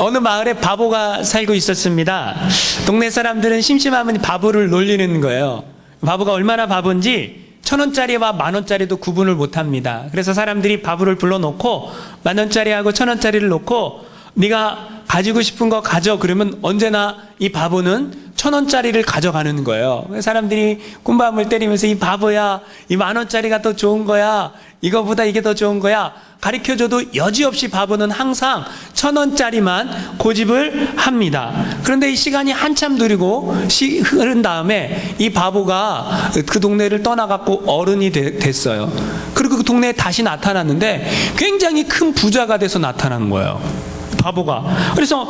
어느 마을에 바보가 살고 있었습니다. 동네 사람들은 심심하면 바보를 놀리는 거예요. 바보가 얼마나 바본지 1,000원짜리와 10,000원짜리도 구분을 못합니다. 그래서 사람들이 바보를 불러놓고 10,000원짜리하고 1,000원짜리를 놓고 네가 가지고 싶은 거 가져. 그러면 언제나 이 바보는 1,000원짜리를 가져가는 거예요. 사람들이 꾼밤을 때리면서 이 바보야, 이 10,000원짜리가 더 좋은 거야, 이거보다 이게 더 좋은 거야 가르쳐줘도 여지없이 바보는 항상 1,000원짜리만 고집을 합니다. 그런데 이 시간이 한참 느리고 흐른 다음에 이 바보가 그 동네를 떠나갖고 어른이 됐어요. 그리고 그 동네에 다시 나타났는데 굉장히 큰 부자가 돼서 나타난 거예요, 바보가. 그래서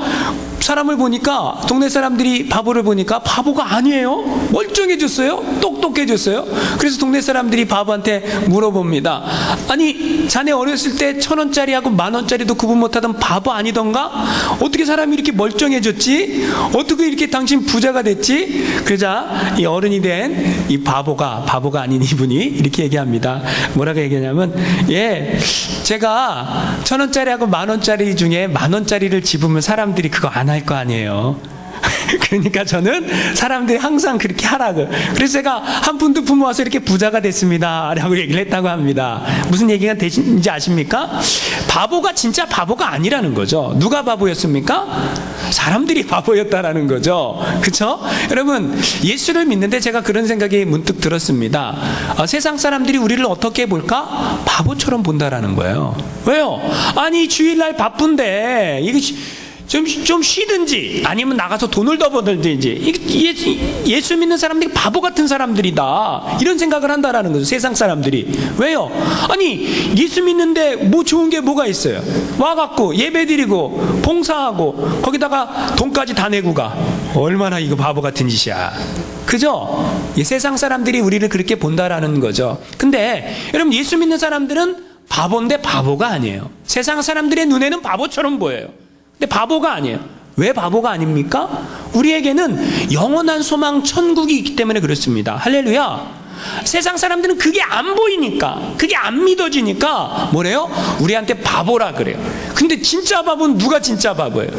사람을 보니까, 동네 사람들이 바보를 보니까 바보가 아니에요. 멀쩡해졌어요. 똑똑해졌어요. 그래서 동네 사람들이 바보한테 물어봅니다. 아니, 자네 어렸을 때 1,000원짜리하고 10,000원짜리도 구분 못하던 바보 아니던가? 어떻게 사람이 이렇게 멀쩡해졌지? 어떻게 이렇게 당신 부자가 됐지? 그러자 이 어른이 된 이 바보가 아닌 이분이 이렇게 얘기합니다. 뭐라고 얘기하냐면, 예, 제가 1,000원짜리하고 10,000원짜리 중에 10,000원짜리를 집으면 사람들이 그거 안 할 거 아니에요. 그러니까 저는 사람들이 항상 그렇게 하라고. 그래서 제가 한 푼 두 푼 모아서 이렇게 부자가 됐습니다 라고 얘기를 했다고 합니다. 무슨 얘기가 되신지 아십니까? 바보가 진짜 바보가 아니라는 거죠. 누가 바보였습니까? 사람들이 바보였다라는 거죠. 그렇죠? 여러분, 예수를 믿는데 제가 그런 생각이 문득 들었습니다. 세상 사람들이 우리를 어떻게 볼까? 바보처럼 본다라는 거예요. 왜요? 아니, 주일날 바쁜데 이게 좀 쉬든지 아니면 나가서 돈을 더 벌든지, 예수 믿는 사람들이 바보 같은 사람들이다, 이런 생각을 한다라는 거죠, 세상 사람들이. 왜요? 아니, 예수 믿는데 뭐 좋은 게 뭐가 있어요? 와갖고 예배드리고 봉사하고 거기다가 돈까지 다 내고 가. 얼마나 이거 바보 같은 짓이야. 그죠? 세상 사람들이 우리를 그렇게 본다라는 거죠. 근데 여러분, 예수 믿는 사람들은 바보인데 바보가 아니에요. 세상 사람들의 눈에는 바보처럼 보여요. 근데 바보가 아니에요. 왜 바보가 아닙니까? 우리에게는 영원한 소망 천국이 있기 때문에 그렇습니다. 할렐루야. 세상 사람들은 그게 안 보이니까, 그게 안 믿어지니까 뭐래요? 우리한테 바보라 그래요. 근데 진짜 바보는 누가 진짜 바보예요?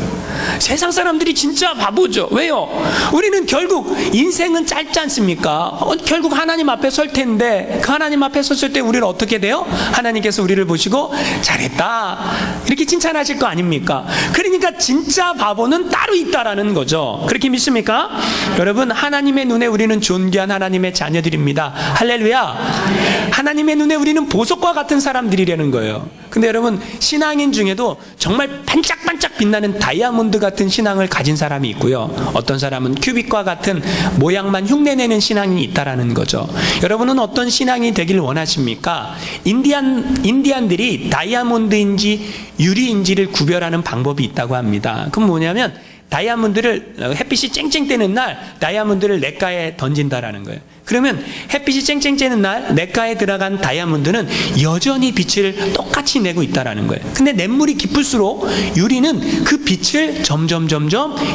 세상 사람들이 진짜 바보죠. 왜요? 우리는 결국 인생은 짧지 않습니까? 결국 하나님 앞에 설 텐데, 그 하나님 앞에 섰을 때 우리는 어떻게 돼요? 하나님께서 우리를 보시고 잘했다 이렇게 칭찬하실 거 아닙니까? 그러니까 진짜 바보는 따로 있다라는 거죠. 그렇게 믿습니까? 여러분, 하나님의 눈에 우리는 존귀한 하나님의 자녀들입니다. 할렐루야. 하나님의 눈에 우리는 보석과 같은 사람들이라는 거예요. 근데 여러분, 신앙인 중에도 정말 반짝반짝 빛나는 다이아몬드 같은 신앙을 가진 사람이 있고요, 어떤 사람은 큐빅과 같은 모양만 흉내내는 신앙이 있다라는 거죠. 여러분은 어떤 신앙이 되길 원하십니까? 인디안들이 다이아몬드인지 유리인지를 구별하는 방법이 있다고 합니다. 그건 뭐냐면, 다이아몬드를, 햇빛이 쨍쨍 뜨는 날 다이아몬드를 냇가에 던진다라는 거예요. 그러면 햇빛이 쨍쨍 쬐는 날 냇가에 들어간 다이아몬드는 여전히 빛을 똑같이 내고 있다라는 거예요. 근데 냇물이 깊을수록 유리는 그 빛을 점점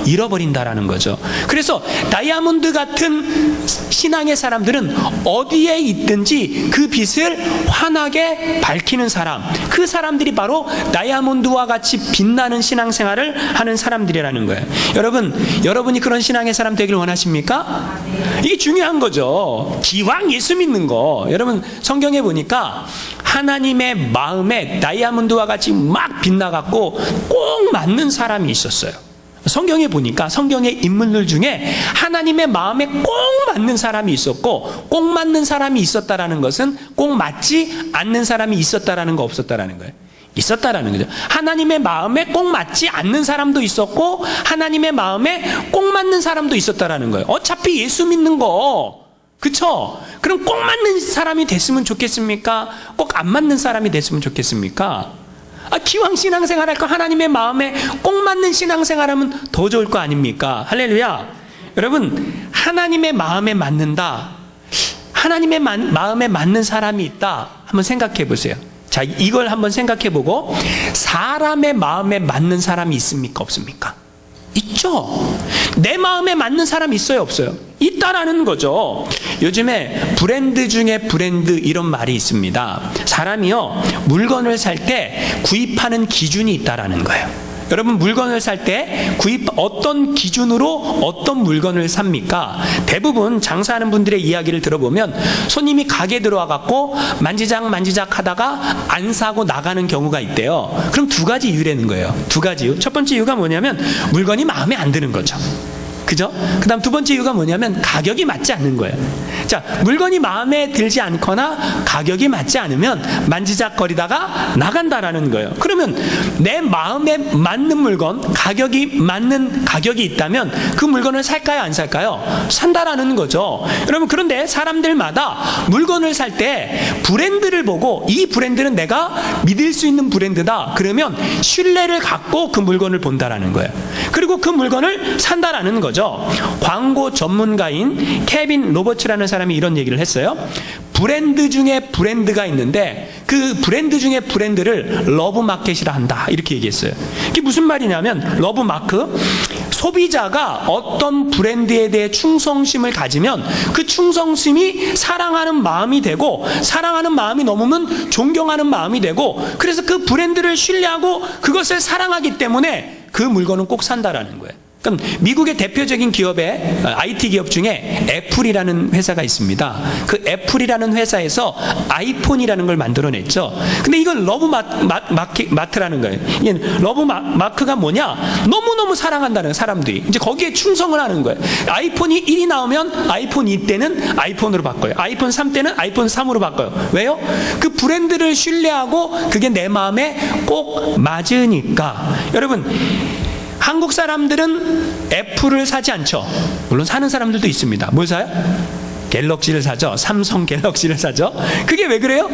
잃어버린다라는 거죠. 그래서 다이아몬드 같은 신앙의 사람들은 어디에 있든지 그 빛을 환하게 밝히는 사람, 그 사람들이 바로 다이아몬드와 같이 빛나는 신앙생활을 하는 사람들이라는 거예요. 여러분이 그런 신앙의 사람 되길 원하십니까? 이게 중요한 거죠. 기왕 예수 믿는 거, 여러분 성경에 보니까 하나님의 마음에 다이아몬드와 같이 막 빛나갖고 꼭 맞는 사람이 있었어요. 성경에 보니까, 성경의 인물들 중에 하나님의 마음에 꼭 맞는 사람이 있었고, 꼭 맞는 사람이 있었다라는 것은 꼭 맞지 않는 사람이 있었다라는 거, 없었다라는 거예요. 있었다라는 거죠. 하나님의 마음에 꼭 맞지 않는 사람도 있었고, 하나님의 마음에 꼭 맞는 사람도 있었다라는 거예요. 어차피 예수 믿는 거, 그쵸? 그럼 꼭 맞는 사람이 됐으면 좋겠습니까? 꼭 안 맞는 사람이 됐으면 좋겠습니까? 기왕 신앙생활 할 거 하나님의 마음에 꼭 맞는 신앙생활하면 더 좋을 거 아닙니까? 할렐루야. 여러분, 하나님의 마음에 맞는다, 하나님의 마음에 맞는 사람이 있다, 한번 생각해 보세요. 자, 이걸 한번 생각해 보고, 사람의 마음에 맞는 사람이 있습니까? 없습니까? 있죠. 내 마음에 맞는 사람이 있어요? 없어요? 있다라는 거죠. 요즘에 브랜드 중에 브랜드, 이런 말이 있습니다. 사람이요, 물건을 살 때 구입하는 기준이 있다라는 거예요. 여러분 물건을 살 때 어떤 기준으로 어떤 물건을 삽니까? 대부분 장사하는 분들의 이야기를 들어보면 손님이 가게 들어와 갖고 만지작 하다가 안 사고 나가는 경우가 있대요. 그럼 두 가지 이유라는 거예요. 두 가지 이유. 첫 번째 이유가 뭐냐면 물건이 마음에 안 드는 거죠. 그죠? 그 다음 두 번째 이유가 뭐냐면 가격이 맞지 않는 거예요. 자, 물건이 마음에 들지 않거나 가격이 맞지 않으면 만지작거리다가 나간다라는 거예요. 그러면 내 마음에 맞는 물건, 가격이 맞는 가격이 있다면 그 물건을 살까요, 안 살까요? 산다라는 거죠. 여러분, 그런데 사람들마다 물건을 살 때 브랜드를 보고 이 브랜드는 내가 믿을 수 있는 브랜드다. 그러면 신뢰를 갖고 그 물건을 본다라는 거예요. 그리고 그 물건을 산다라는 거죠. 광고 전문가인 케빈 로버츠라는 사람이 이런 얘기를 했어요. 브랜드 중에 브랜드가 있는데 그 브랜드 중에 브랜드를 러브마켓이라 한다. 이렇게 얘기했어요. 이게 무슨 말이냐면 러브마크, 소비자가 어떤 브랜드에 대해 충성심을 가지면 그 충성심이 사랑하는 마음이 되고, 사랑하는 마음이 넘으면 존경하는 마음이 되고, 그래서 그 브랜드를 신뢰하고 그것을 사랑하기 때문에 그 물건은 꼭 산다라는 거예요. 그럼 미국의 대표적인 기업의 IT 기업 중에 애플이라는 회사가 있습니다. 그 애플이라는 회사에서 아이폰이라는 걸 만들어냈죠. 근데 이건 러브마트라는 거예요. 이게 러브마크가 뭐냐? 너무너무 사랑한다는 사람들이 이제 거기에 충성을 하는 거예요. 아이폰이 1이 나오면 아이폰 2 때는 아이폰으로 바꿔요. 아이폰 3 때는 아이폰 3으로 바꿔요. 왜요? 그 브랜드를 신뢰하고 그게 내 마음에 꼭 맞으니까. 여러분, 한국 사람들은 애플을 사지 않죠. 물론 사는 사람들도 있습니다. 뭘 사요? 갤럭시를 사죠. 삼성 갤럭시를 사죠. 그게 왜 그래요?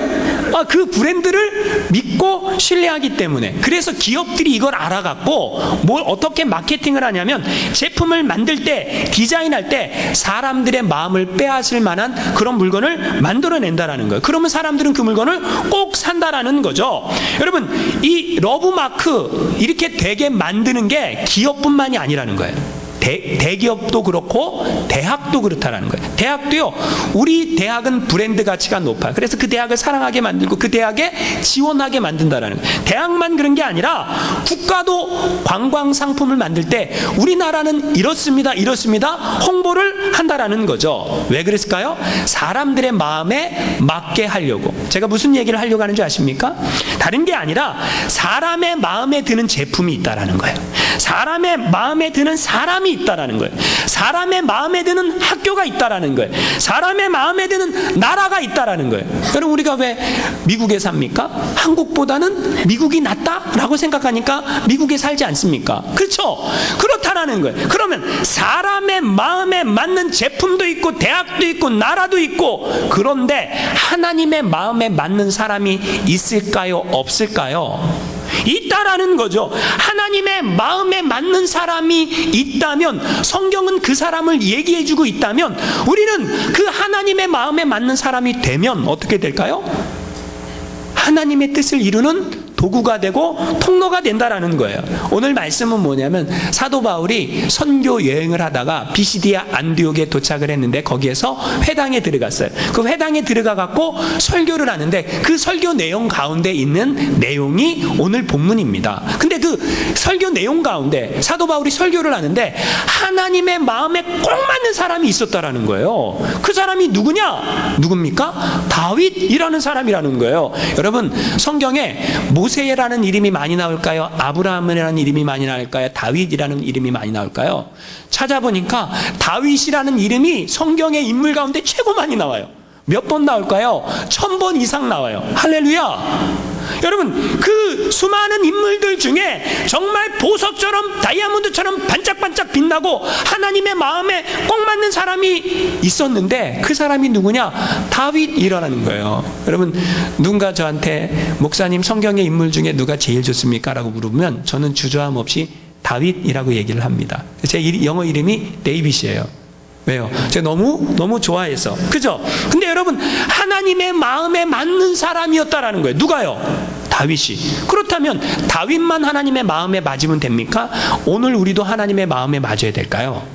그 브랜드를 믿고 신뢰하기 때문에. 그래서 기업들이 이걸 알아갖고 뭘 어떻게 마케팅을 하냐면 제품을 만들 때, 디자인할 때 사람들의 마음을 빼앗을 만한 그런 물건을 만들어낸다라는 거예요. 그러면 사람들은 그 물건을 꼭 산다라는 거죠. 여러분, 이 러브마크 이렇게 되게 만드는 게 기업뿐만이 아니라는 거예요. 대기업도 그렇고 대학도 그렇다라는 거예요. 대학도요, 우리 대학은 브랜드 가치가 높아요. 그래서 그 대학을 사랑하게 만들고 그 대학에 지원하게 만든다라는 거예요. 대학만 그런 게 아니라 국가도 관광 상품을 만들 때 우리나라는 이렇습니다 홍보를 한다라는 거죠. 왜 그랬을까요? 사람들의 마음에 맞게 하려고. 제가 무슨 얘기를 하려고 하는지 아십니까? 다른 게 아니라 사람의 마음에 드는 제품이 있다라는 거예요. 사람의 마음에 드는 사람이 있다라는 거예요. 사람의 마음에 드는 학교가 있다라는 거예요. 사람의 마음에 드는 나라가 있다라는 거예요. 여러분, 우리가 왜 미국에 삽니까? 한국보다는 미국이 낫다라고 생각하니까 미국에 살지 않습니까? 그렇죠? 그렇다라는 거예요. 그러면 사람의 마음에 맞는 제품도 있고 대학도 있고 나라도 있고, 그런데 하나님의 마음에 맞는 사람이 있을까요? 없을까요? 있다라는 거죠. 하나님의 마음에 맞는 사람이 있다면, 성경은 그 사람을 얘기해주고 있다면, 우리는 그 하나님의 마음에 맞는 사람이 되면 어떻게 될까요? 하나님의 뜻을 이루는 도구가 되고 통로가 된다라는 거예요. 오늘 말씀은 뭐냐면, 사도 바울이 선교 여행을 하다가 비시디아 안디옥에 도착을 했는데 거기에서 회당에 들어갔어요. 그 회당에 들어가 갖고 설교를 하는데 그 설교 내용 가운데 있는 내용이 오늘 본문입니다. 근데 그 설교 내용 가운데 사도 바울이 설교를 하는데 하나님의 마음에 꼭 맞는 사람이 있었다라는 거예요. 그 사람이 누굽니까? 다윗이라는 사람이라는 거예요. 여러분, 성경에 모세라는 이름이 많이 나올까요? 아브라함이라는 이름이 많이 나올까요? 다윗이라는 이름이 많이 나올까요? 찾아보니까 다윗이라는 이름이 성경의 인물 가운데 최고 많이 나와요. 몇 번 나올까요? 1000번 이상 나와요. 할렐루야! 여러분, 그 수많은 인물들 중에 정말 보석처럼 다이아몬드처럼 반짝반짝 빛나고 하나님의 마음에 꼭 맞는 사람이 있었는데 그 사람이 누구냐? 다윗이라는 거예요. 여러분, 누군가 저한테 목사님, 성경의 인물 중에 누가 제일 좋습니까? 라고 물으면 저는 주저함 없이 다윗이라고 얘기를 합니다. 제 영어 이름이 데이빗이에요. 왜요? 제가 너무 좋아해서. 그죠? 근데 여러분, 하나님의 마음에 맞는 사람이었다라는 거예요. 누가요? 다윗이. 그렇다면 다윗만 하나님의 마음에 맞으면 됩니까? 오늘 우리도 하나님의 마음에 맞아야 될까요?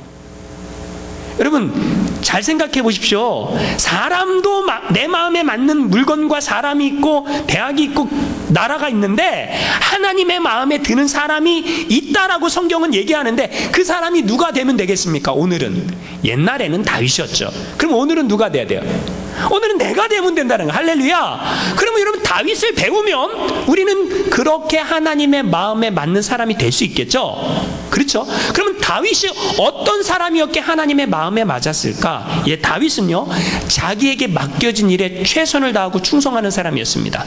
여러분, 잘 생각해 보십시오. 사람도 내 마음에 맞는 물건과 사람이 있고 대학이 있고 나라가 있는데 하나님의 마음에 드는 사람이 있다라고 성경은 얘기하는데 그 사람이 누가 되면 되겠습니까? 오늘은. 옛날에는 다윗이었죠. 그럼 오늘은 누가 돼야 돼요? 오늘은 내가 되면 된다는 거예요. 할렐루야. 그러면 여러분 다윗을 배우면 우리는 그렇게 하나님의 마음에 맞는 사람이 될 수 있겠죠. 그렇죠? 그러면 다윗이 어떤 사람이었기에 하나님의 마음에 맞았을까? 예, 다윗은요 자기에게 맡겨진 일에 최선을 다하고 충성하는 사람이었습니다.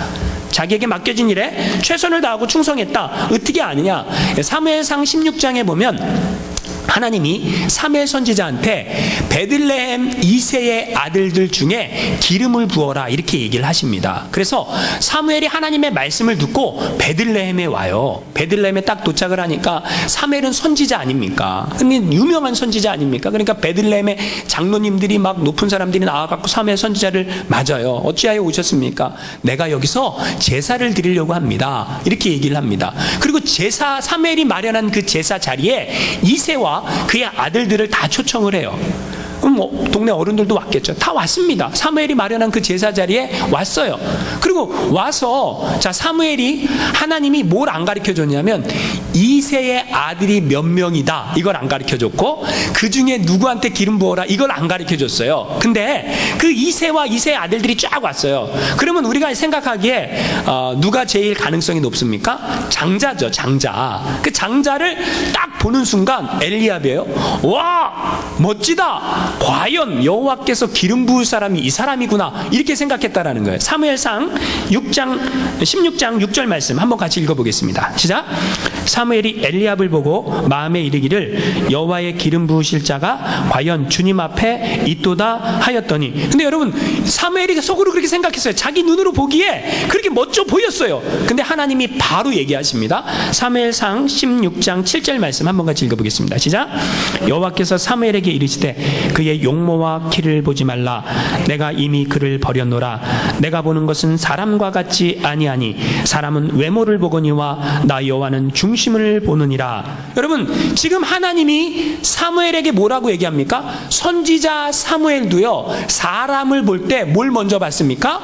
자기에게 맡겨진 일에 최선을 다하고 충성했다. 어떻게 아느냐? 사무엘상 16장에 보면 하나님이 사무엘 선지자한테 베들레헴 이새의 아들들 중에 기름을 부어라 이렇게 얘기를 하십니다. 그래서 사무엘이 하나님의 말씀을 듣고 베들레헴에 와요. 베들레헴에 딱 도착을 하니까 사무엘은 선지자 아닙니까? 유명한 선지자 아닙니까? 그러니까 베들레헴의 장로님들이 막 높은 사람들이 나와갖고 사무엘 선지자를 맞아요. 어찌하여 오셨습니까? 내가 여기서 제사를 드리려고 합니다. 이렇게 얘기를 합니다. 그리고 제사 사무엘이 마련한 그 제사 자리에 이새와 그의 아들들을 다 초청을 해요. 그럼 뭐 동네 어른들도 왔겠죠. 다 왔습니다. 사무엘이 마련한 그 제사 자리에 왔어요. 그리고 와서 자 사무엘이 하나님이 뭘 안 가르쳐 줬냐면 이새의 아들이 몇 명이다 이걸 안 가르쳐 줬고 그 중에 누구한테 기름 부어라 이걸 안 가르쳐 줬어요. 근데 그 이새와 이새의 아들들이 쫙 왔어요. 그러면 우리가 생각하기에 누가 제일 가능성이 높습니까? 장자죠. 장자. 그 장자를 딱 보는 순간 엘리압이에요. 와 멋지다. 과연 여호와께서 기름 부을 사람이 이 사람이구나 이렇게 생각했다라는 거예요. 사무엘상 16장 6절 말씀 한번 같이 읽어보겠습니다. 시작. 사무엘이 엘리압을 보고 마음에 이르기를 여호와의 기름 부으실 자가 과연 주님 앞에 있도다 하였더니 근데 여러분 사무엘이 속으로 그렇게 생각했어요. 자기 눈으로 보기에 그렇게 멋져 보였어요. 근데 하나님이 바로 얘기하십니다. 사무엘상 16장 7절 말씀 한번 같이 읽어보겠습니다. 시작. 여호와께서 사무엘에게 이르시되 그의 용모와 키를 보지 말라. 내가 이미 그를 버렸노라. 내가 보는 것은 사람과 같지 아니하니 사람은 외모를 보거니와 나 여호와는 중심을 보느니라. 여러분 지금 하나님이 사무엘에게 뭐라고 얘기합니까? 선지자 사무엘도요 사람을 볼 때 뭘 먼저 봤습니까?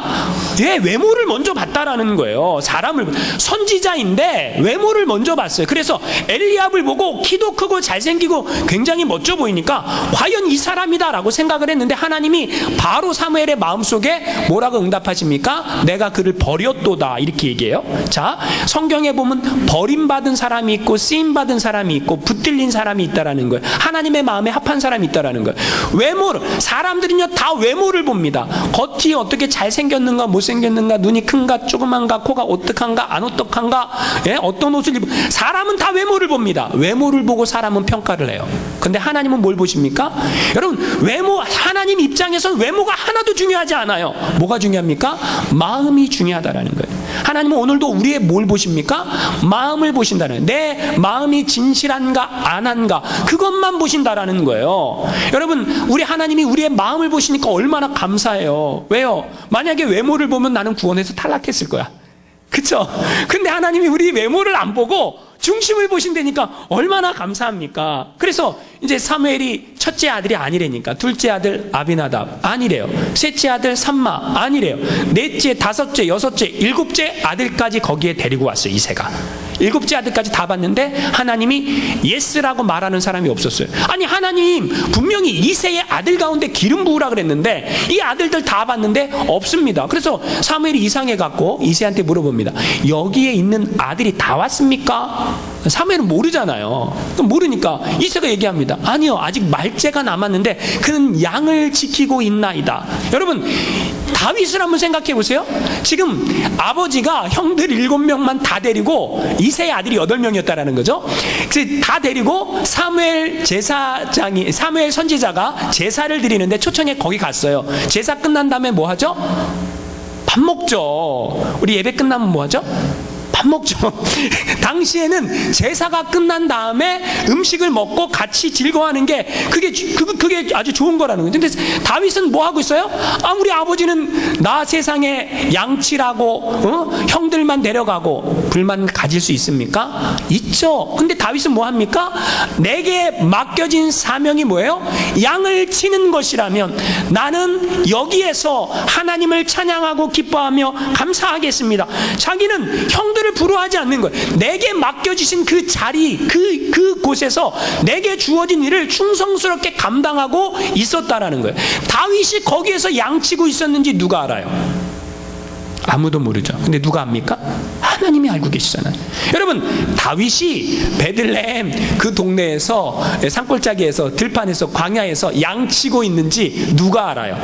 예, 외모를 먼저 봤다라는 거예요. 사람을 선지자인데 외모를 먼저 봤어요. 그래서 엘리압을 보고 키도 크고 잘생기고 굉장히 멋져 보이니까 과연 이 사람이다라고 생각을 했는데 하나님이 바로 사무엘의 마음속에 뭐라고 응답하십니까? 내가 그를 버렸도다 이렇게 얘기해요. 자 성경에 보면 버림받은 사람이 있고 쓰임받은 사람이 있고 붙들린 사람이 있다라는 거예요. 하나님의 마음에 합한 사람이 있다라는 거예요. 외모를 사람들은요 다 외모를 봅니다. 겉이 어떻게 잘생겼는가 못생겼는가 눈이 큰가 조그만가 코가 오똑한가 안 오똑한가 예? 어떤 옷을 입고 사람은 다 외모를 봅니다. 외모를 보고 사람은 평가를 해요. 근데 하나님은 뭘 보십니까? 여러분 외모 하나님 입장에서는 외모가 하나도 중요하지 않아요. 뭐가 중요합니까? 마음이 중요하다라는 거예요. 하나님은 오늘도 우리의 뭘 보십니까? 마음을 보신다는 거예요. 내 마음이 진실한가 안 한가 그것만 보신다라는 거예요. 여러분 우리 하나님이 우리의 마음을 보시니까 얼마나 감사해요. 왜요? 만약에 외모를 보면 나는 구원에서 탈락했을 거야. 그쵸? 근데 하나님이 우리 외모를 안 보고 중심을 보신다니까 얼마나 감사합니까? 그래서 이제 사무엘이 첫째 아들이 아니래니까 둘째 아들 아비나답 아니래요. 셋째 아들 삼마 아니래요. 넷째, 다섯째, 여섯째, 일곱째 아들까지 거기에 데리고 왔어요. 이새가. 일곱째 아들까지 다 봤는데 하나님이 예스라고 말하는 사람이 없었어요. 아니 하나님 분명히 이새의 아들 가운데 기름 부으라 그랬는데 이 아들들 다 봤는데 없습니다. 그래서 사무엘이 이상해갖고 이새한테 물어봅니다. 여기에 있는 아들이 다 왔습니까? 사무엘은 모르잖아요. 모르니까 이새가 얘기합니다. 아니요 아직 말째가 남았는데 그는 양을 지키고 있나이다. 여러분 다윗을 한번 생각해 보세요. 지금 아버지가 형들 7명만 다 데리고 이새의 아들이 8명이었다라는 거죠. 다 데리고 사무엘 선지자가 제사를 드리는데 초청해 거기 갔어요. 제사 끝난 다음에 뭐 하죠? 밥 먹죠. 우리 예배 끝나면 뭐 하죠? 밥 먹죠. 당시에는 제사가 끝난 다음에 음식을 먹고 같이 즐거워하는 게 그게 아주 좋은 거라는 거죠. 근데 다윗은 뭐 하고 있어요? 우리 아버지는 나 세상에 양치라고 형들만 데려가고 불만 가질 수 있습니까? 있죠. 근데 다윗은 뭐 합니까? 내게 맡겨진 사명이 뭐예요? 양을 치는 것이라면 나는 여기에서 하나님을 찬양하고 기뻐하며 감사하겠습니다. 자기는 형들을 부러워하지 않는 거예요. 내게 맡겨주신 그 자리, 그 곳에서 내게 주어진 일을 충성스럽게 감당하고 있었다라는 거예요. 다윗이 거기에서 양치고 있었는지 누가 알아요? 아무도 모르죠. 근데 누가 압니까? 하나님이 알고 계시잖아요. 여러분, 다윗이 베들레헴 그 동네에서 산골짜기에서 들판에서 광야에서 양치고 있는지 누가 알아요?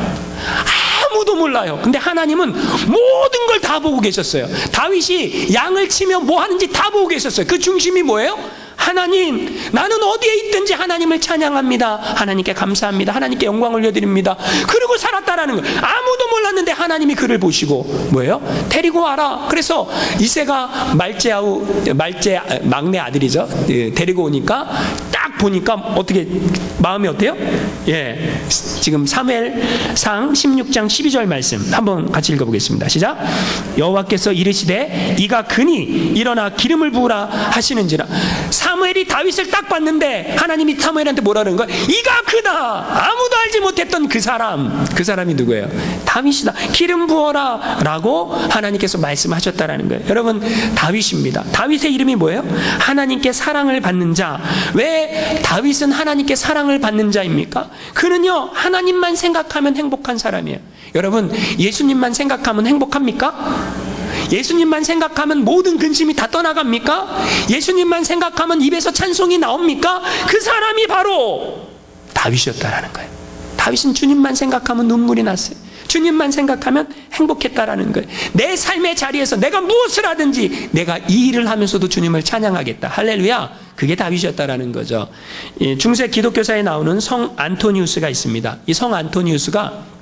아무도 몰라요. 근데 하나님은 모든 걸 다 보고 계셨어요. 다윗이 양을 치며 뭐 하는지 다 보고 계셨어요. 그 중심이 뭐예요? 하나님, 나는 어디에 있든지 하나님을 찬양합니다. 하나님께 감사합니다. 하나님께 영광 올려드립니다. 그러고 살았다라는 거예요. 아무도 몰랐는데 하나님이 그를 보시고 뭐예요? 데리고 와라. 그래서 이새가 말제 막내 아들이죠. 데리고 오니까 딱 보니까 어떻게 마음이 어때요? 예, 지금 사무엘상 16장 12절 말씀 한번 같이 읽어보겠습니다. 시작. 여호와께서 이르시되 이가 그니 일어나 기름을 부으라 하시는지라. 사무엘이 다윗을 딱 봤는데 하나님이 사무엘한테 뭐라는 거야? 이가 그다. 아무도 알지 못했던 그 사람이 누구예요? 다윗이다. 기름 부어라 라고 하나님께서 말씀하셨다라는 거예요. 여러분, 다윗입니다. 다윗의 이름이 뭐예요? 하나님께 사랑을 받는 자. 왜 다윗은 하나님께 사랑을 받는 자입니까? 그는요, 하나님만 생각하면 행복한 사람이에요. 여러분, 예수님만 생각하면 행복합니까? 예수님만 생각하면 모든 근심이 다 떠나갑니까? 예수님만 생각하면 입에서 찬송이 나옵니까? 그 사람이 바로 다윗이었다라는 거예요. 다윗은 주님만 생각하면 눈물이 났어요. 주님만 생각하면 행복했다라는 거예요. 내 삶의 자리에서 내가 무엇을 하든지 내가 이 일을 하면서도 주님을 찬양하겠다. 할렐루야. 그게 다윗이었다라는 거죠. 중세 기독교사에 나오는 성 안토니우스가 있습니다. 이 성 안토니우스가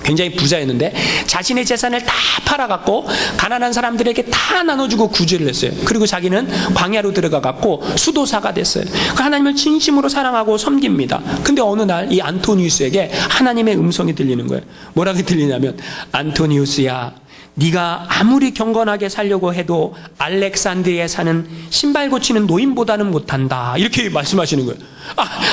굉장히 부자였는데 자신의 재산을 다 팔아갖고 가난한 사람들에게 다 나눠주고 구제를 했어요. 그리고 자기는 광야로 들어가갖고 수도사가 됐어요. 하나님을 진심으로 사랑하고 섬깁니다. 근데 어느 날 이 안토니우스에게 하나님의 음성이 들리는 거예요. 뭐라고 들리냐면, 안토니우스야, 네가 아무리 경건하게 살려고 해도 알렉산드리아에 사는 신발 고치는 노인보다는 못한다. 이렇게 말씀하시는 거예요.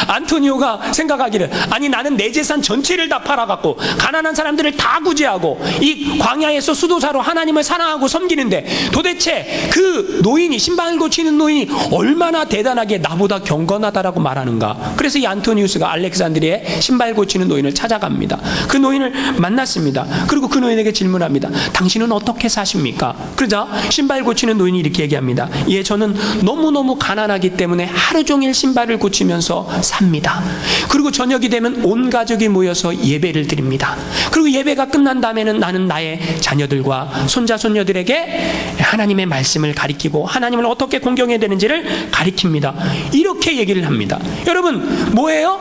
안토니오가 생각하기를, 아니 나는 내 재산 전체를 다 팔아갖고 가난한 사람들을 다 구제하고 이 광야에서 수도사로 하나님을 사랑하고 섬기는데 도대체 그 노인이, 신발 고치는 노인이 얼마나 대단하게 나보다 경건하다라고 말하는가. 그래서 이 안토니우스가 알렉산드리아에 신발 고치는 노인을 찾아갑니다. 그 노인을 만났습니다. 그리고 그 노인에게 질문합니다. 당신은 어떻게 사십니까? 그러자 신발 고치는 노인이 이렇게 얘기합니다. 예, 저는 너무너무 가난하기 때문에 하루 종일 신발을 고치면서 삽니다. 그리고 저녁이 되면 온 가족이 모여서 예배를 드립니다. 그리고 예배가 끝난 다음에는 나는 나의 자녀들과 손자 손녀들에게 하나님의 말씀을 가리키고 하나님을 어떻게 공경해야 되는지를 가리킵니다. 이렇게 얘기를 합니다. 여러분, 뭐예요?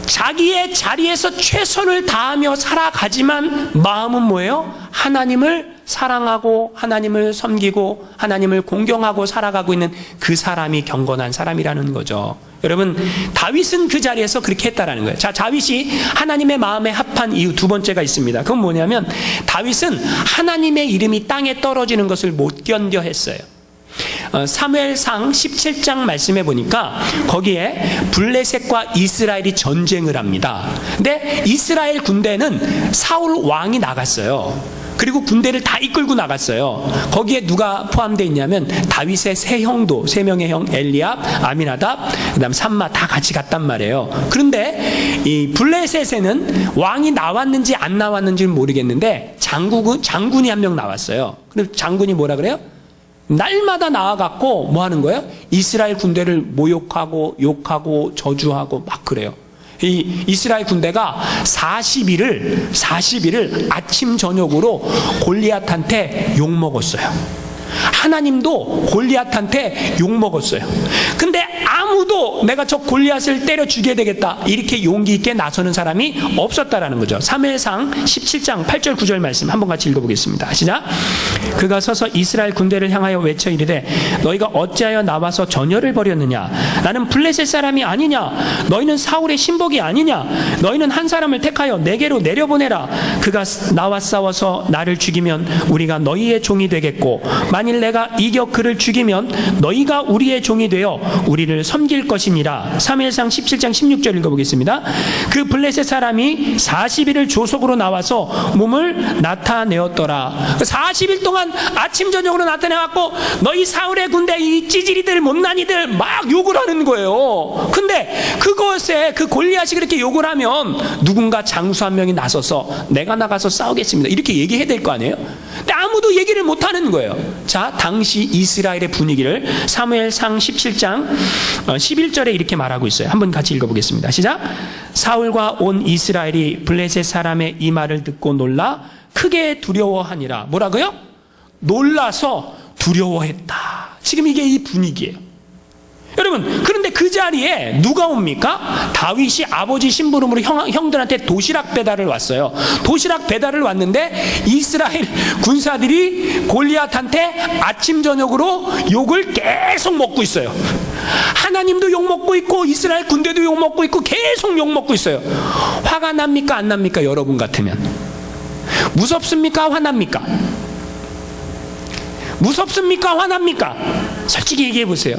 자기의 자리에서 최선을 다하며 살아가지만 마음은 뭐예요? 하나님을 사랑하고 하나님을 섬기고 하나님을 공경하고 살아가고 있는 그 사람이 경건한 사람이라는 거죠. 여러분, 다윗은 그 자리에서 그렇게 했다라는 거예요. 자, 다윗이 하나님의 마음에 합한 이유 두 번째가 있습니다. 그건 뭐냐면, 다윗은 하나님의 이름이 땅에 떨어지는 것을 못 견뎌 했어요. 사무엘상 17장 말씀해 보니까 거기에 블레셋과 이스라엘이 전쟁을 합니다. 근데 이스라엘 군대는 사울 왕이 나갔어요. 그리고 군대를 다 이끌고 나갔어요. 거기에 누가 포함되어 있냐면 다윗의 세 형도, 세 명의 형, 엘리압, 아미나답, 그다음 삼마 다 같이 갔단 말이에요. 그런데 이 블레셋에는 왕이 나왔는지 안 나왔는지는 모르겠는데 장군이 한 명 나왔어요. 근데 장군이 뭐라 그래요? 날마다 나와갖고 뭐 하는 거예요? 이스라엘 군대를 모욕하고 욕하고 저주하고 막 그래요. 이 이스라엘 군대가 40일을 아침 저녁으로 골리앗한테 욕먹었어요. 하나님도 골리앗한테 욕먹었어요. 근데 아무도 내가 저 골리앗을 때려 죽여야 되겠다, 이렇게 용기 있게 나서는 사람이 없었다라는 거죠. 사무엘상 17장 8절 9절 말씀 한번 같이 읽어보겠습니다. 시작. 그가 서서 이스라엘 군대를 향하여 외쳐 이르되 너희가 어찌하여 나와서 전열을 벌였느냐? 나는 블레셋 사람이 아니냐? 너희는 사울의 신복이 아니냐? 너희는 한 사람을 택하여 내게로 내려보내라. 그가 나와 싸워서 나를 죽이면 우리가 너희의 종이 되겠고 만일 내가 이겨 그를 죽이면 너희가 우리의 종이 되어 우리를 섬길 것이니라. 사무엘상 17장 16절 읽어보겠습니다. 그 블레셋 사람이 40일을 조속으로 나와서 몸을 나타내었더라. 40일 동안 아침 저녁으로 나타내갖고 너희 사울의 군대 이 찌질이들 못난이들 막 욕을 하는 거예요. 근데 그것에 그 골리앗이 그렇게 욕을 하면 누군가 장수 한 명이 나서서 내가 나가서 싸우겠습니다, 이렇게 얘기해야 될 거 아니에요? 근데 아무도 얘기를 못하는 거예요. 자, 당시 이스라엘의 분위기를 사무엘상 17장 11절에 이렇게 말하고 있어요. 한번 같이 읽어보겠습니다. 시작. 사울과 온 이스라엘이 블레셋 사람의 이 말을 듣고 놀라 크게 두려워하니라. 뭐라고요? 놀라서 두려워했다. 지금 이게 이 분위기예요. 여러분, 그런데 그 자리에 누가 옵니까? 다윗이 아버지 심부름으로 형들한테 도시락 배달을 왔어요. 도시락 배달을 왔는데 이스라엘 군사들이 골리앗한테 아침 저녁으로 욕을 계속 먹고 있어요. 하나님도 욕 먹고 있고 이스라엘 군대도 욕 먹고 있고 계속 욕 먹고 있어요. 화가 납니까 안 납니까? 여러분 같으면 무섭습니까 화납니까? 무섭습니까 화납니까? 솔직히 얘기해 보세요.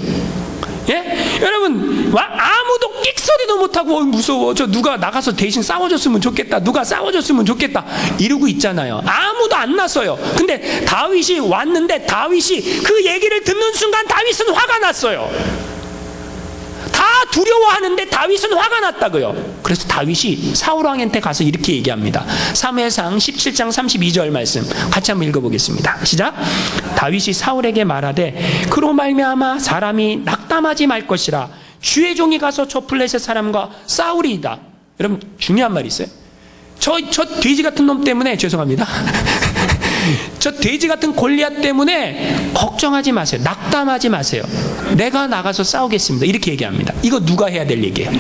예? 여러분, 아무도 끽소리도 못하고 무서워, 저 누가 나가서 대신 싸워줬으면 좋겠다, 누가 싸워줬으면 좋겠다 이러고 있잖아요. 아무도 안 났어요. 근데 다윗이 왔는데 다윗이 그 얘기를 듣는 순간 다윗은 화가 났어요. 다 두려워하는데 다윗은 화가 났다고요. 그래서 다윗이 사울왕한테 가서 이렇게 얘기합니다. 사무엘상 17장 32절 말씀 같이 한번 읽어보겠습니다. 시작. 다윗이 사울에게 말하되 그로 말미암아 사람이 낙담하지 말 것이라. 주의 종이 가서 저 블레셋 사람과 싸우리이다. 여러분, 중요한 말이 있어요. 저 돼지 같은 놈 때문에 죄송합니다. 저 돼지 같은 골리앗 때문에 걱정하지 마세요. 낙담하지 마세요. 내가 나가서 싸우겠습니다, 이렇게 얘기합니다. 이거 누가 해야 될 얘기예요?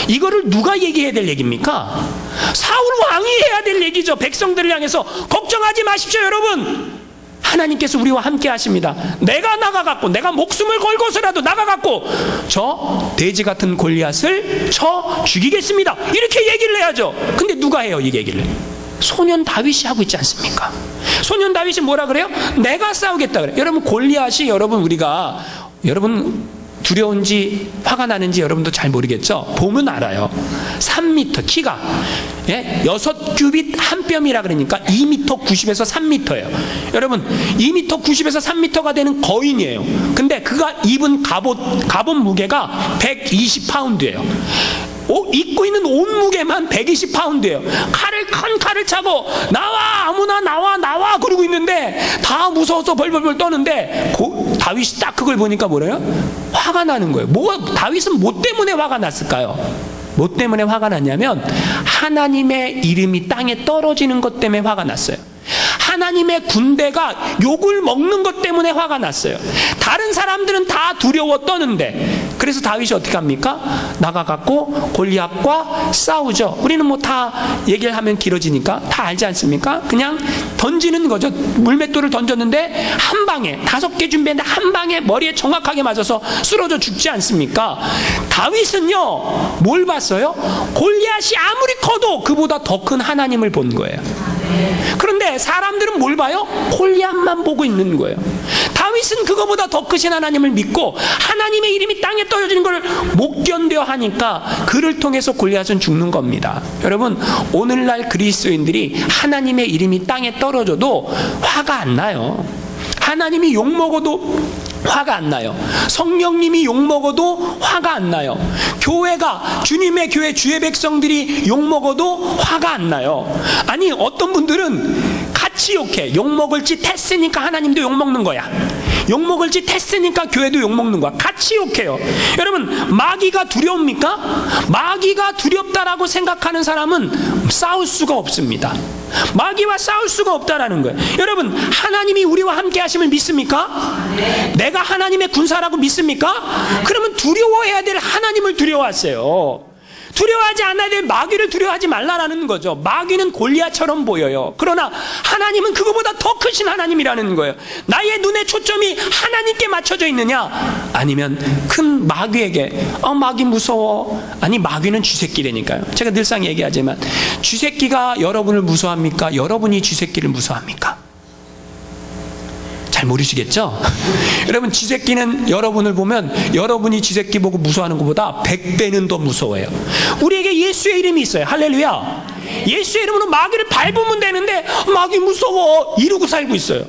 이거를 누가 얘기해야 될 얘기입니까? 사울 왕이 해야 될 얘기죠. 백성들을 향해서 걱정하지 마십시오 여러분, 하나님께서 우리와 함께 하십니다. 내가 나가갖고, 내가 목숨을 걸고서라도 나가갖고 저 돼지 같은 골리앗을 쳐 죽이겠습니다, 이렇게 얘기를 해야죠. 근데 누가 해요 이 얘기를? 소년 다윗이 하고 있지 않습니까? 소년 다윗이 뭐라 그래요? 내가 싸우겠다 그래요. 여러분, 골리앗이 여러분 두려운지 화가 나는지 여러분도 잘 모르겠죠? 보면 알아요. 3m 키가 6규빗 한 뼘이라 그러니까 2m 90에서 3m예요. 여러분, 2m 90에서 3m가 되는 거인이에요. 근데 그가 입은 갑옷 무게가 120파운드예요. 입고 있는 옷 무게만 120파운드예요. 큰 칼을 차고 나와, 아무나 나와 그러고 있는데 다 무서워서 벌벌벌 떠는데 다윗이 딱 그걸 보니까 뭐래요? 화가 나는 거예요. 다윗은 뭐 때문에 화가 났을까요? 뭐 때문에 화가 났냐면 하나님의 이름이 땅에 떨어지는 것 때문에 화가 났어요. 하나님의 군대가 욕을 먹는 것 때문에 화가 났어요. 다른 사람들은 다 두려워 떠는데, 그래서 다윗이 어떻게 합니까? 나가갖고 골리앗과 싸우죠. 우리는 뭐 다 얘기를 하면 길어지니까 다 알지 않습니까? 그냥 던지는 거죠. 물맷돌을 던졌는데 한 방에 5개 준비했는데 한 방에 머리에 정확하게 맞아서 쓰러져 죽지 않습니까? 다윗은요 뭘 봤어요? 골리앗이 아무리 커도 그보다 더 큰 하나님을 본 거예요. 그런데 사람들은 뭘 봐요? 골리앗만 보고 있는 거예요. 다윗은 그거보다 더 크신 하나님을 믿고 하나님의 이름이 땅에 떨어지는 걸 못 견뎌 하니까 그를 통해서 골리앗은 죽는 겁니다. 여러분, 오늘날 그리스도인들이 하나님의 이름이 땅에 떨어져도 화가 안 나요. 하나님이 욕먹어도 화가 안 나요. 성령님이 욕먹어도 화가 안 나요. 교회가, 주님의 교회, 주의 백성들이 욕먹어도 화가 안 나요. 아니, 어떤 분들은 같이 욕해. 욕먹을 짓 했으니까 하나님도 욕먹는 거야. 욕먹을 짓 했으니까 교회도 욕먹는 거야. 같이 욕해요. 여러분, 마귀가 두려웁니까? 마귀가 두렵다라고 생각하는 사람은 싸울 수가 없습니다. 마귀와 싸울 수가 없다라는 거예요. 여러분, 하나님이 우리와 함께 하심을 믿습니까? 내가 하나님의 군사라고 믿습니까? 그러면 두려워해야 될 하나님을 두려워하세요. 두려워하지 않아야 될 마귀를 두려워하지 말라라는 거죠. 마귀는 골리앗처럼 보여요. 그러나 하나님은 그거보다 더 크신 하나님이라는 거예요. 나의 눈의 초점이 하나님께 맞춰져 있느냐, 아니면 큰 마귀에게 마귀 무서워. 아니, 마귀는 쥐새끼라니까요. 제가 늘상 얘기하지만 쥐새끼가 여러분을 무서워합니까? 여러분이 쥐새끼를 무서워합니까? 잘 모르시겠죠? 여러분, 쥐새끼는 여러분을 보면 여러분이 쥐새끼 보고 무서워하는 것보다 100배는 더 무서워해요. 우리에게 예수의 이름이 있어요. 할렐루야. 예수의 이름으로 마귀를 밟으면 되는데 마귀 무서워 이러고 살고 있어요.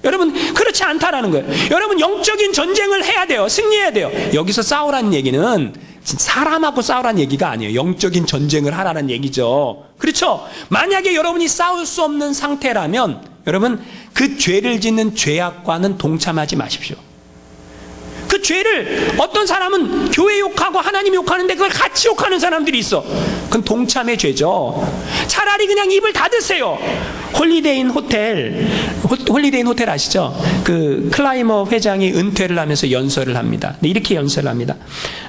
여러분, 그렇지 않다라는 거예요. 여러분, 영적인 전쟁을 해야 돼요. 승리해야 돼요. 여기서 싸우라는 얘기는 사람하고 싸우라는 얘기가 아니에요. 영적인 전쟁을 하라는 얘기죠. 그렇죠? 만약에 여러분이 싸울 수 없는 상태라면 여러분, 그 죄를 짓는 죄악과는 동참하지 마십시오. 그 죄를 어떤 사람은 교회 욕하고 하나님 욕하는데 그걸 같이 욕하는 사람들이 있어. 그건 동참의 죄죠. 차라리 그냥 입을 닫으세요. 홀리데이인 호텔 아시죠? 그 클라이머 회장이 은퇴를 하면서 연설을 합니다. 이렇게 연설을 합니다.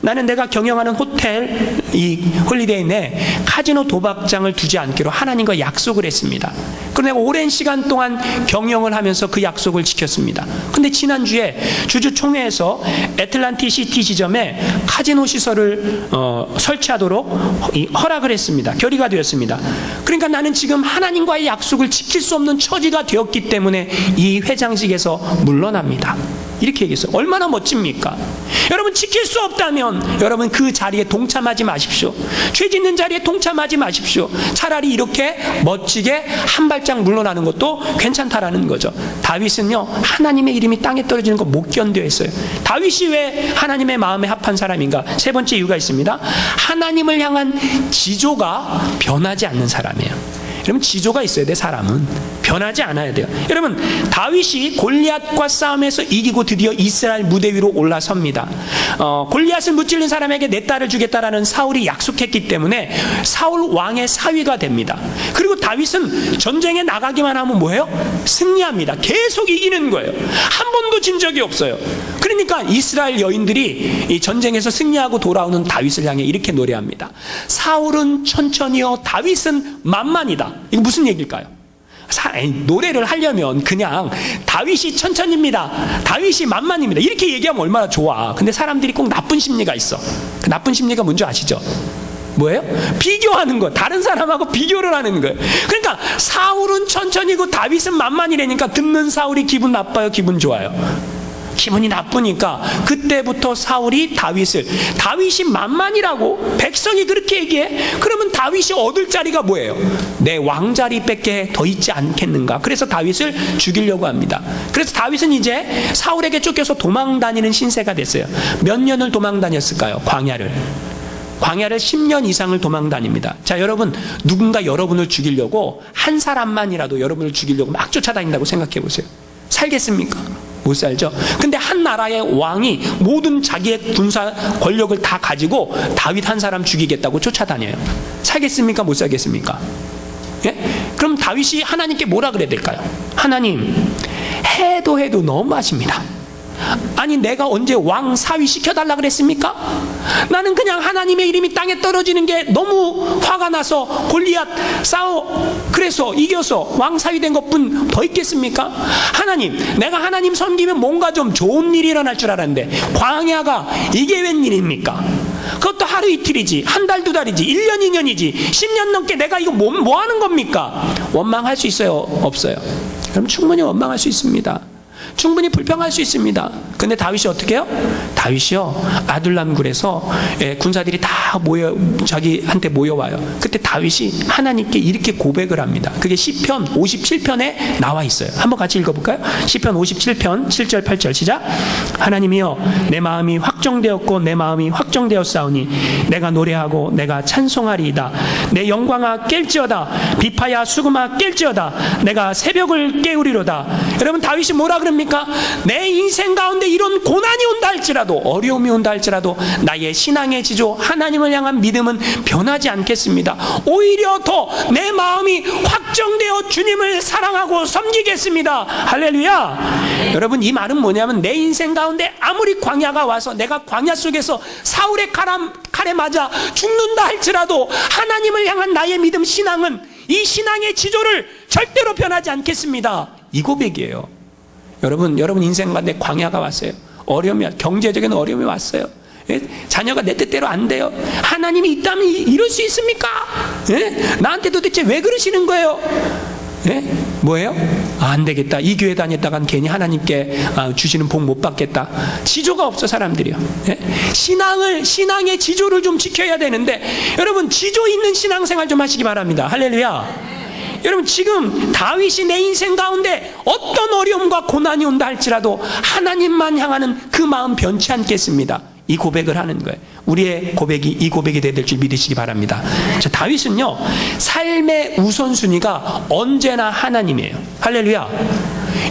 나는 내가 경영하는 호텔, 이 홀리데이 내 카지노 도박장을 두지 않기로 하나님과 약속을 했습니다. 그리고 내가 오랜 시간 동안 경영을 하면서 그 약속을 지켰습니다. 근데 지난주에 주주총회에서 애틀란티 시티 지점에 카지노 시설을 설치하도록 허락을 했습니다. 결의가 되었습니다. 그러니까 나는 지금 하나님과의 약속을 지킬 수 없는 처지가 되었기 때문에 이 회장직에서 물러납니다. 이렇게 얘기했어요. 얼마나 멋집니까? 여러분, 지킬 수 없다면 여러분 그 자리에 동참하지 마십시오. 죄 짓는 자리에 동참하지 마십시오. 차라리 이렇게 멋지게 한 발짝 물러나는 것도 괜찮다라는 거죠. 다윗은요, 하나님의 이름이 땅에 떨어지는 거 못 견뎌 했어요. 다윗이 왜 하나님의 마음에 합한 사람인가? 세 번째 이유가 있습니다. 하나님을 향한 지조가 변하지 않는 사람이에요. 여러분, 지조가 있어야 돼. 사람은 변하지 않아야 돼요. 여러분, 다윗이 골리앗과 싸움에서 이기고 드디어 이스라엘 무대 위로 올라섭니다. 골리앗을 무찔린 사람에게 내 딸을 주겠다라는 사울이 약속했기 때문에 사울 왕의 사위가 됩니다. 그리고 다윗은 전쟁에 나가기만 하면 뭐예요? 승리합니다. 계속 이기는 거예요. 한 번도 진 적이 없어요. 그러니까 이스라엘 여인들이 이 전쟁에서 승리하고 돌아오는 다윗을 향해 이렇게 노래합니다. 사울은 천천히요, 다윗은 만만이다. 이거 무슨 얘기일까요? 노래를 하려면 그냥 다윗이 천천히입니다, 다윗이 만만입니다, 이렇게 얘기하면 얼마나 좋아. 근데 사람들이 꼭 나쁜 심리가 있어. 그 나쁜 심리가 뭔지 아시죠? 뭐예요? 비교하는 거. 다른 사람하고 비교를 하는 거예요. 그러니까 사울은 천천히고 다윗은 만만이라니까 듣는 사울이 기분 나빠요, 기분 좋아요? 기분이 나쁘니까 그때부터 사울이 다윗이 만만이라고 백성이 그렇게 얘기해? 그러면 다윗이 얻을 자리가 뭐예요? 내 왕자리밖에 더 있지 않겠는가? 그래서 다윗을 죽이려고 합니다. 그래서 다윗은 이제 사울에게 쫓겨서 도망 다니는 신세가 됐어요. 몇 년을 도망 다녔을까요? 광야를 10년 이상을 도망 다닙니다. 자, 여러분, 누군가 여러분을 죽이려고, 한 사람만이라도 여러분을 죽이려고 막 쫓아다닌다고 생각해 보세요. 살겠습니까? 못 살죠. 근데 한 나라의 왕이 모든 자기의 군사 권력을 다 가지고 다윗 한 사람 죽이겠다고 쫓아다녀요. 살겠습니까? 못 살겠습니까? 예? 그럼 다윗이 하나님께 뭐라 그래야 될까요? 하나님, 해도 너무하십니다. 아니, 내가 언제 왕 사위 시켜달라 그랬습니까? 나는 그냥 하나님의 이름이 땅에 떨어지는 게 너무 화가 나서 골리앗 그래서 이겨서 왕 사위 된 것뿐 더 있겠습니까? 하나님, 내가 하나님 섬기면 뭔가 좀 좋은 일이 일어날 줄 알았는데 광야가 이게 웬일입니까? 그것도 하루 이틀이지, 한 달, 두 달이지, 1년, 2년이지, 10년 넘게 내가 이거 뭐 하는 겁니까? 원망할 수 있어요? 없어요? 그럼 충분히 원망할 수 있습니다. 충분히 불평할 수 있습니다. 근데 다윗이 어떻게 해요? 다윗이요, 아둘람 굴에서 군사들이 다 자기한테 모여와요. 그때 다윗이 하나님께 이렇게 고백을 합니다. 그게 시편 57편에 나와 있어요. 한번 같이 읽어볼까요? 시편 57편 7절 8절 시작. 하나님이여, 내 마음이 확정되었고 내 마음이 확정되었사오니 내가 노래하고 내가 찬송하리이다. 내 영광아 깰지어다. 비파야 수금아 깰지어다. 내가 새벽을 깨우리로다. 여러분, 다윗이 뭐라 그럽니까? 합니까? 내 인생 가운데 이런 고난이 온다 할지라도, 어려움이 온다 할지라도 나의 신앙의 지조, 하나님을 향한 믿음은 변하지 않겠습니다. 오히려 더 내 마음이 확정되어 주님을 사랑하고 섬기겠습니다. 할렐루야. 여러분, 이 말은 뭐냐면 내 인생 가운데 아무리 광야가 와서 내가 광야 속에서 사울의 칼에 맞아 죽는다 할지라도 하나님을 향한 나의 믿음, 신앙은, 이 신앙의 지조를 절대로 변하지 않겠습니다. 이 고백이에요. 여러분 인생 가운데 광야가 왔어요. 경제적인 어려움이 왔어요. 자녀가 내 뜻대로 안 돼요. 하나님이 있다면 이럴 수 있습니까? 나한테 도대체 왜 그러시는 거예요? 뭐예요? 안 되겠다. 이 교회 다녔다간 괜히 하나님께 주시는 복 못 받겠다. 지조가 없어, 사람들이요. 신앙의 지조를 좀 지켜야 되는데, 여러분, 지조 있는 신앙생활 좀 하시기 바랍니다. 할렐루야. 여러분, 지금 다윗이 내 인생 가운데 어떤 어려움과 고난이 온다 할지라도 하나님만 향하는 그 마음 변치 않겠습니다. 이 고백을 하는 거예요. 우리의 고백이 이 고백이 될 줄 믿으시기 바랍니다. 자, 다윗은요, 삶의 우선순위가 언제나 하나님이에요. 할렐루야.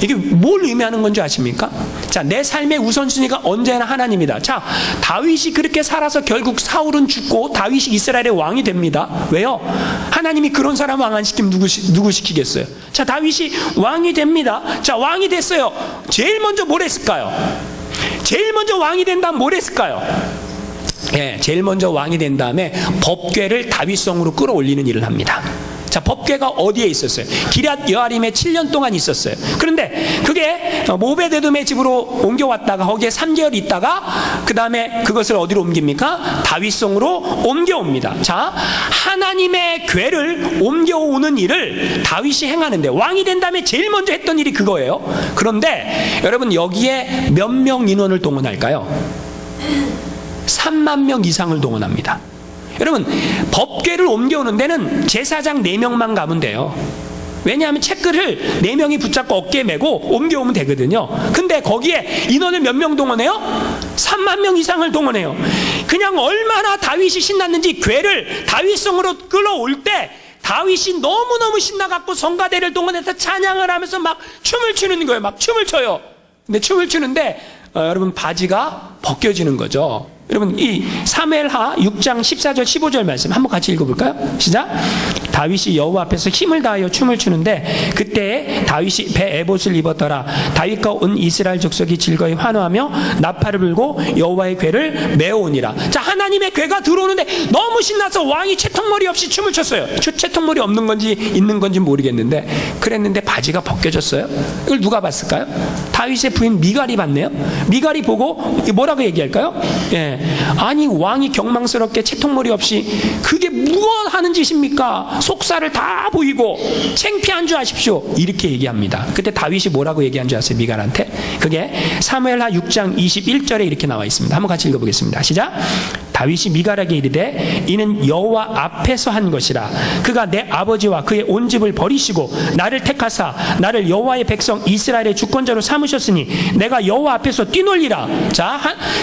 이게 뭘 의미하는 건지 아십니까? 자, 내 삶의 우선순위가 언제나 하나님이다. 자, 다윗이 그렇게 살아서 결국 사울은 죽고 다윗이 이스라엘의 왕이 됩니다. 왜요? 하나님이 그런 사람 왕 안 시키면 누구 시키겠어요? 자, 다윗이 왕이 됩니다. 자, 왕이 됐어요. 제일 먼저 뭘 했을까요? 제일 먼저 왕이 된 다음 뭘 했을까요? 제일 먼저 왕이 된 다음에 법궤를 다윗성으로 끌어올리는 일을 합니다. 자, 법궤가 어디에 있었어요? 기럇 여아림에 7년 동안 있었어요. 그런데 그게 오베데돔의 집으로 옮겨왔다가 거기에 3개월 있다가 그 다음에 그것을 어디로 옮깁니까? 다윗성으로 옮겨옵니다. 자, 하나님의 궤를 옮겨오는 일을 다윗이 행하는데, 왕이 된 다음에 제일 먼저 했던 일이 그거예요. 그런데 여러분, 여기에 몇 명 인원을 동원할까요? 3만 명 이상을 동원합니다. 여러분, 법궤를 옮겨오는 데는 제사장 4명만 가면 돼요. 왜냐하면 채끌을 4명이 붙잡고 어깨에 메고 옮겨오면 되거든요. 근데 거기에 인원을 몇 명 동원해요? 3만 명 이상을 동원해요. 그냥 얼마나 다윗이 신났는지, 궤를 다윗성으로 끌어올 때 다윗이 너무너무 신나갖고 성가대를 동원해서 찬양을 하면서 막 춤을 추는 거예요. 막 춤을 춰요. 근데 춤을 추는데 여러분, 바지가 벗겨지는 거죠. 여러분, 이 사무엘하 6장 14절 15절 말씀 한번 같이 읽어볼까요? 시작. 다윗이 여호와 앞에서 힘을 다하여 춤을 추는데 그때 다윗이 배 에봇을 입었더라. 다윗과 온 이스라엘 족속이 즐거이 환호하며 나팔을 불고 여호와의 궤를 메어오니라. 자, 하나님의 궤가 들어오는데 너무 신나서 왕이 채통머리 없이 춤을 췄어요. 채통머리 없는 건지 있는 건지 모르겠는데 그랬는데 바지가 벗겨졌어요. 이걸 누가 봤을까요? 다윗의 부인 미갈이 봤네요. 미갈이 보고 뭐라고 얘기할까요? 아니, 왕이 경망스럽게 채통머리 없이, 그게 무엇 하는 짓입니까? 속살을 다 보이고 창피한 줄 아십시오. 이렇게 얘기합니다. 그때 다윗이 뭐라고 얘기한 줄 아세요? 미갈한테? 그게 사무엘하 6장 21절에 이렇게 나와 있습니다. 한번 같이 읽어보겠습니다. 시작. 다윗이 미갈에게 이르되 이는 여호와 앞에서 한 것이라. 그가 내 아버지와 그의 온 집을 버리시고 나를 택하사 나를 여호와의 백성 이스라엘의 주권자로 삼으셨으니 내가 여호와 앞에서 뛰놀리라. 자,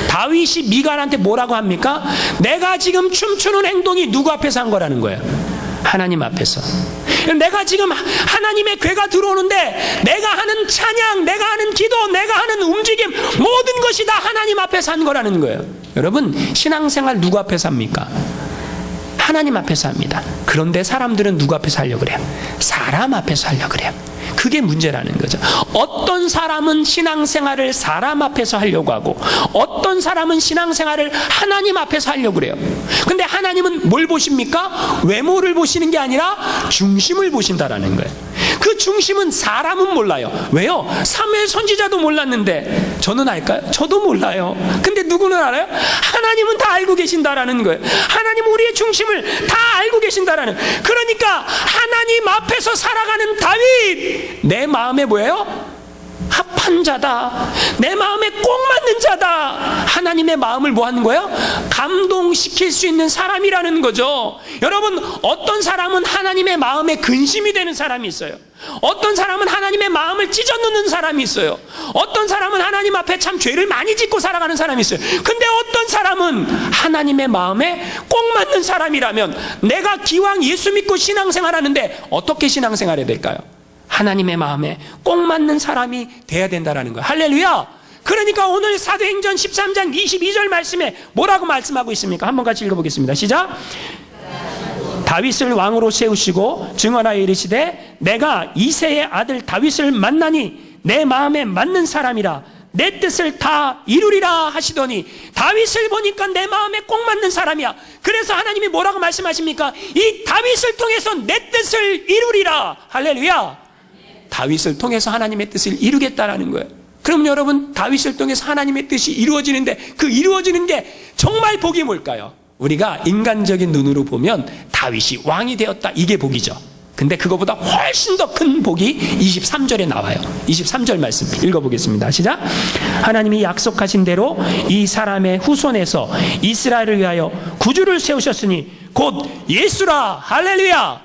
다윗이 미갈한테 뭐라고 합니까? 내가 지금 춤추는 행동이 누구 앞에서 한 거라는 거예요? 하나님 앞에서. 내가 지금 하나님의 궤가 들어오는데 내가 하는 찬양, 내가 하는 기도, 내가 하는 움직임, 모든 것이 다 하나님 앞에서 한 거라는 거예요. 여러분, 신앙생활 누구 앞에서 합니까? 하나님 앞에서 합니다. 그런데 사람들은 누구 앞에서 하려고 그래요? 사람 앞에서 하려고 그래요. 그게 문제라는 거죠. 어떤 사람은 신앙생활을 사람 앞에서 하려고 하고 어떤 사람은 신앙생활을 하나님 앞에서 하려고 그래요. 근데 하나님은 뭘 보십니까? 외모를 보시는 게 아니라 중심을 보신다라는 거예요. 그 중심은 사람은 몰라요. 왜요? 사무엘 선지자도 몰랐는데 저는 알까요? 저도 몰라요. 근데 누구는 알아요? 하나님은 다 알고 계신다라는 거예요. 하나님 우리의 중심을 다 알고 계신다라는. 그러니까 하나님 앞에서 살아가는 다윗, 내 마음에 뭐예요? 합한 자다. 내 마음에 꼭 맞는 자다. 하나님의 마음을 뭐 하는 거예요? 감동시킬 수 있는 사람이라는 거죠. 여러분, 어떤 사람은 하나님의 마음에 근심이 되는 사람이 있어요. 어떤 사람은 하나님의 마음을 찢어놓는 사람이 있어요. 어떤 사람은 하나님 앞에 참 죄를 많이 짓고 살아가는 사람이 있어요. 근데 어떤 사람은 하나님의 마음에 꼭 맞는 사람이라면, 내가 기왕 예수 믿고 신앙생활 하는데 어떻게 신앙생활 해야 될까요? 하나님의 마음에 꼭 맞는 사람이 돼야 된다라는 거예요. 할렐루야. 그러니까 오늘 사도행전 13장 22절 말씀에 뭐라고 말씀하고 있습니까? 한번 같이 읽어보겠습니다. 시작. 다윗을 왕으로 세우시고 증언하여 이르시되 내가 이새의 아들 다윗을 만나니 내 마음에 맞는 사람이라 내 뜻을 다 이루리라 하시더니, 다윗을 보니까 내 마음에 꼭 맞는 사람이야. 그래서 하나님이 뭐라고 말씀하십니까? 이 다윗을 통해서 내 뜻을 이루리라. 할렐루야. 다윗을 통해서 하나님의 뜻을 이루겠다라는 거예요. 그럼 여러분, 다윗을 통해서 하나님의 뜻이 이루어지는데 그 이루어지는 게 정말 복이 뭘까요? 우리가 인간적인 눈으로 보면 다윗이 왕이 되었다, 이게 복이죠. 근데 그거보다 훨씬 더 큰 복이 23절에 나와요. 23절 말씀 읽어보겠습니다. 시작. 하나님이 약속하신 대로 이 사람의 후손에서 이스라엘을 위하여 구주를 세우셨으니 곧 예수라. 할렐루야.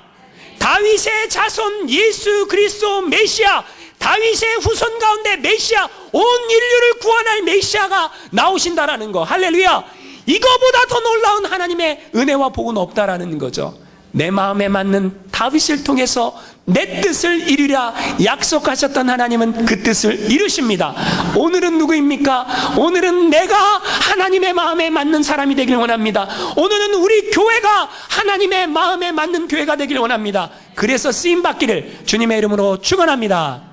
다윗의 자손 예수 그리스도 메시아, 다윗의 후손 가운데 메시아, 온 인류를 구원할 메시아가 나오신다라는 거. 할렐루야. 이거보다 더 놀라운 하나님의 은혜와 복은 없다라는 거죠. 내 마음에 맞는 다윗을 통해서 내 뜻을 이루라 약속하셨던 하나님은 그 뜻을 이루십니다. 오늘은 누구입니까? 오늘은 내가 하나님의 마음에 맞는 사람이 되길 원합니다. 오늘은 우리 교회가 하나님의 마음에 맞는 교회가 되길 원합니다. 그래서 쓰임받기를 주님의 이름으로 축원합니다.